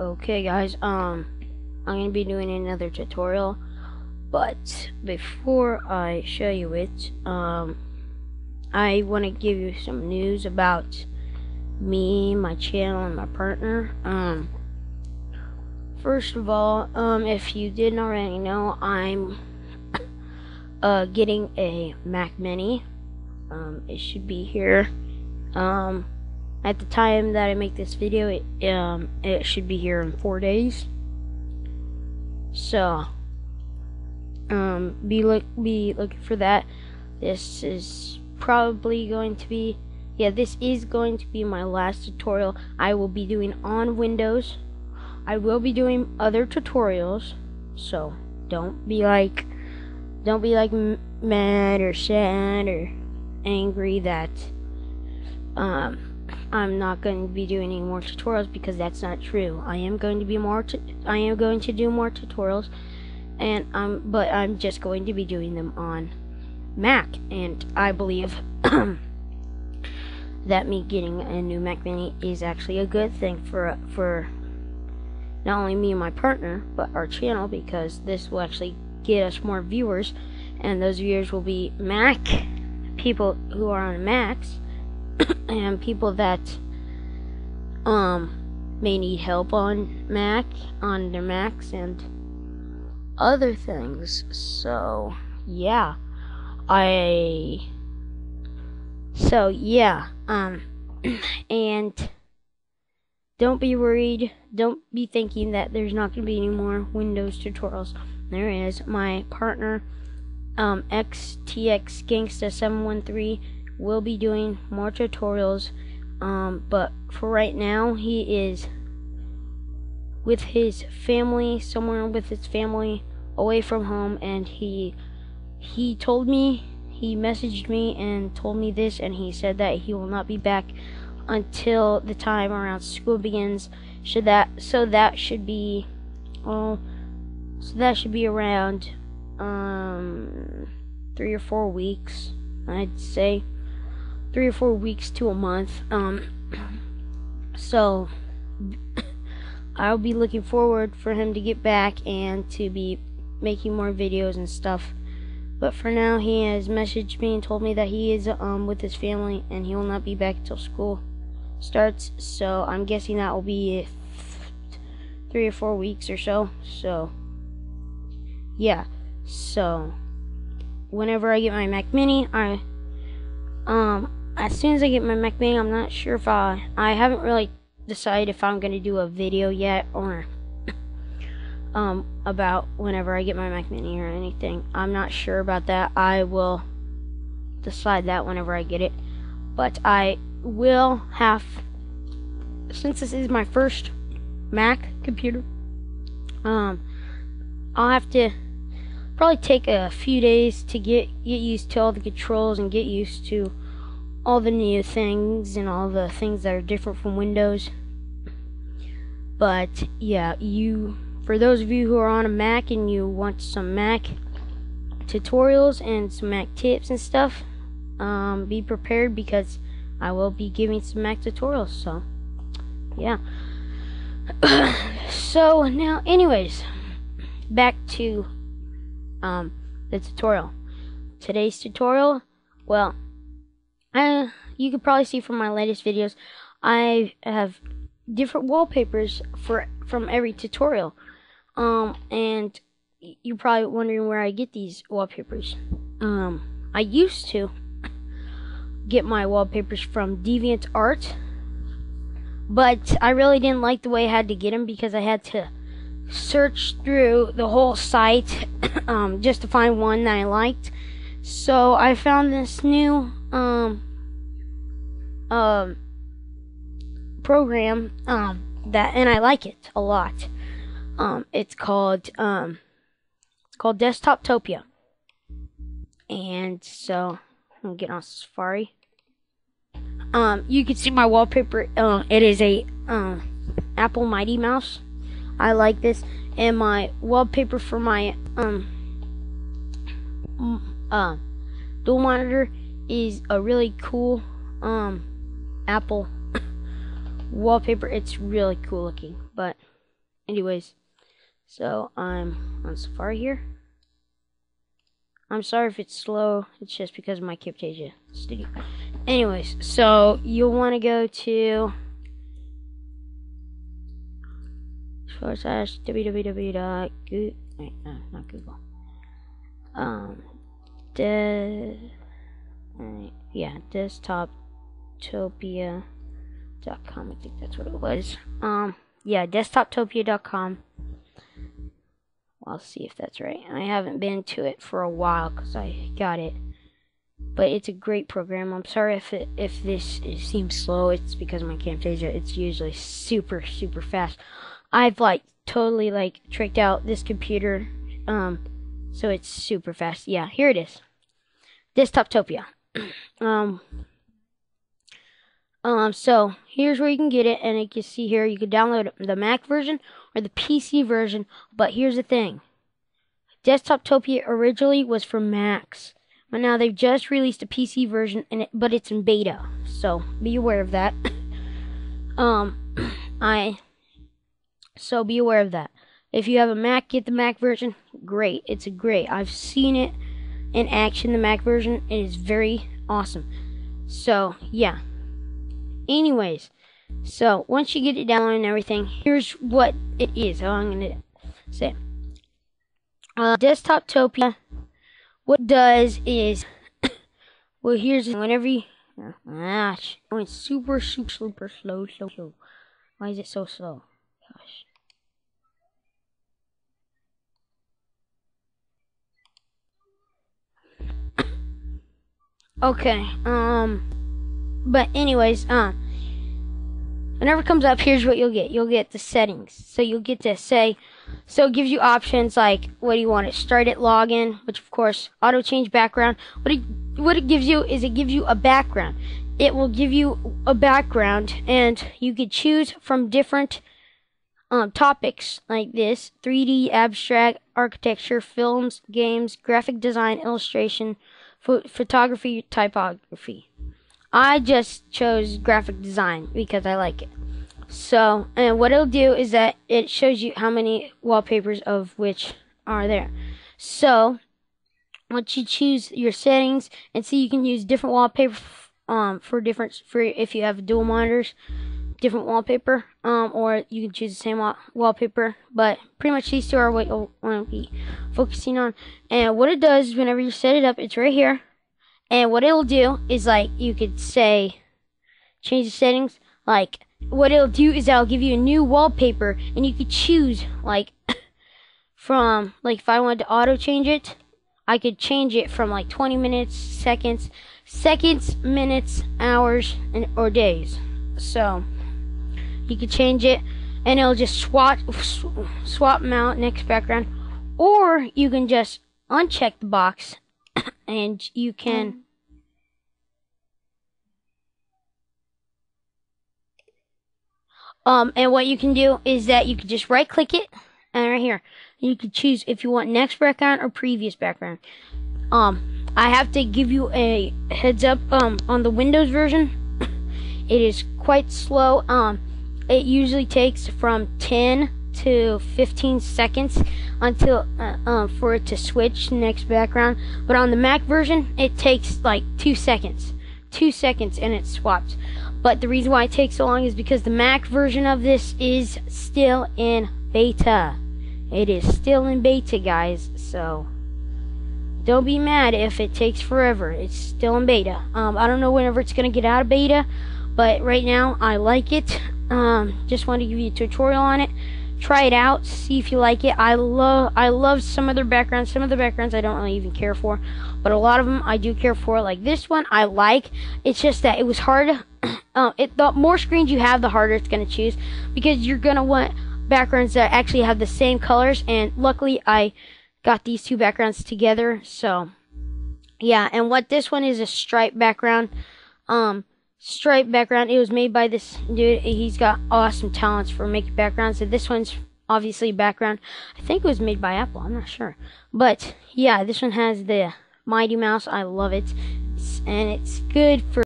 Okay guys, I'm gonna be doing another tutorial, but before I show you it, I want to give you some news about me, my channel, and my partner. First of all, if you didn't already know, I'm getting a Mac Mini. It should be here. At the time that I make this video, it should be here in 4 days. So, be looking for that. This is probably going to be, this is going to be my last tutorial I will be doing on Windows. I will be doing other tutorials, so don't be like mad or sad or angry that I'm not going to be doing any more tutorials, because that's not true. I am going to do more tutorials, and but I'm just going to be doing them on Mac, and I believe that me getting a new Mac Mini is actually a good thing for not only me and my partner, but our channel, because this will actually get us more viewers, and those viewers will be Mac people who are on Macs and people that may need help on their Macs and other things. So yeah, and don't be worried, don't be thinking that there's not going to be any more Windows tutorials. There is. My partner XTX Gangsta 713 will be doing more tutorials, but for right now he is with his family, somewhere with his family, away from home, and he told me, he messaged me and told me this, and he said that he will not be back until the time around school begins. So that should be around 3 or 4 weeks, I'd say 3 or 4 weeks to a month. So I'll be looking forward for him to get back and to be making more videos and stuff. But for now, he has messaged me and told me that he is with his family and he will not be back until school starts. So I'm guessing that will be 3 or 4 weeks or so. So yeah. So whenever I get my Mac Mini, as soon as I get my Mac Mini, I'm not sure if I haven't really decided if I'm going to do a video yet, or about whenever I get my Mac Mini or anything. I'm not sure about that. I will decide that whenever I get it. But I will have, since this is my first Mac computer, I'll have to probably take a few days to get used to all the controls and get used to all the new things and all the things that are different from Windows. But yeah, for those of you who are on a Mac and you want some Mac tutorials and some Mac tips and stuff, be prepared, because I will be giving some Mac tutorials. So yeah. So now, anyways, back to the tutorial. Today's tutorial, well, you could probably see from my latest videos, I have different wallpapers from every tutorial, and you're probably wondering where I get these wallpapers. I used to get my wallpapers from DeviantArt, but I really didn't like the way I had to get them, because I had to search through the whole site just to find one that I liked. So I found this new program and I like it a lot. It's called DesktopTopia. And so I'm getting on Safari. You can see my wallpaper. It is a Apple Mighty Mouse. I like this, and my wallpaper for my dual monitor is a really cool Apple wallpaper. It's really cool looking. But Anyways, so I'm on Safari here. I'm sorry if it's slow. It's just because of my Camtasia Studio. Anyways, so you'll want to go to /www. Wait, no, not Google. Yeah, DesktopTopia.com. I think that's what it was. Yeah, DesktopTopia.com. I'll see if that's right. I haven't been to it for a while because I got it, but it's a great program. I'm sorry if this seems slow. It's because of my Camtasia. It's usually super fast. I've totally tricked out this computer, so it's super fast. Yeah, here it is, DesktopTopia. So here's where you can get it, and you can see here you can download the Mac version or the PC version. But here's the thing: DesktopTopia originally was for Macs, but now they've just released a PC version, but it's in beta. So be aware of that. So be aware of that. If you have a Mac, get the Mac version. Great, it's great. I've seen it in action. The Mac version, it is very awesome. So yeah. Anyways, so once you get it downloaded and everything, here's what it is. How I'm gonna say, DesktopTopia. What it does is, well, here's whenever you, going super slow. Why is it so slow? Gosh. Okay. But anyways, whenever it comes up, here's what you'll get. You'll get the settings. So you'll get to say, so it gives you options like, what do you want it? Start it, login, which of course, auto change background. What it gives you is it gives you a background. It will give you a background, and you could choose from different topics like this: 3D, abstract, architecture, films, games, graphic design, illustration, photography, typography. I just chose graphic design because I like it. So, and what it'll do is that it shows you how many wallpapers of which are there. So, once you choose your settings, and see, you can use different wallpaper for if you have dual monitors, different wallpaper, or you can choose the same wallpaper. But pretty much these two are what you'll want to be focusing on. And what it does is whenever you set it up, it's right here. And what it'll do is you could say, change the settings. What it'll do is that'll give you a new wallpaper, and you could choose from if I wanted to auto change it, I could change it from 20 minutes, seconds, minutes, hours, or days. So you could change it, and it'll just swap them out, next background, or you can just uncheck the box. And you can and what you can do is that you can just right click it, and right here you can choose if you want next background or previous background. I have to give you a heads up on the Windows version. It is quite slow. It usually takes from 10 to 15 seconds until for it to switch to next background. But on the Mac version, it takes 2 seconds. 2 seconds and it's swapped. But the reason why it takes so long is because the Mac version of this is still in beta. It is still in beta, guys. So don't be mad if it takes forever. It's still in beta. I don't know whenever it's gonna get out of beta, but right now I like it. Just wanted to give you a tutorial on it. Try it out, see if you like it. I love some of their backgrounds. Some of the backgrounds I don't really even care for, but a lot of them I do care for. Like this one, I like. It's just that it was hard. The more screens you have, the harder it's gonna choose, because you're gonna want backgrounds that actually have the same colors. And luckily, I got these two backgrounds together. So yeah, and what this one is a stripe background. It was made by this dude. He's got awesome talents for making backgrounds. So this one's obviously background. I think it was made by Apple. I'm not sure. But yeah, this one has the Mighty Mouse. I love it. And it's good for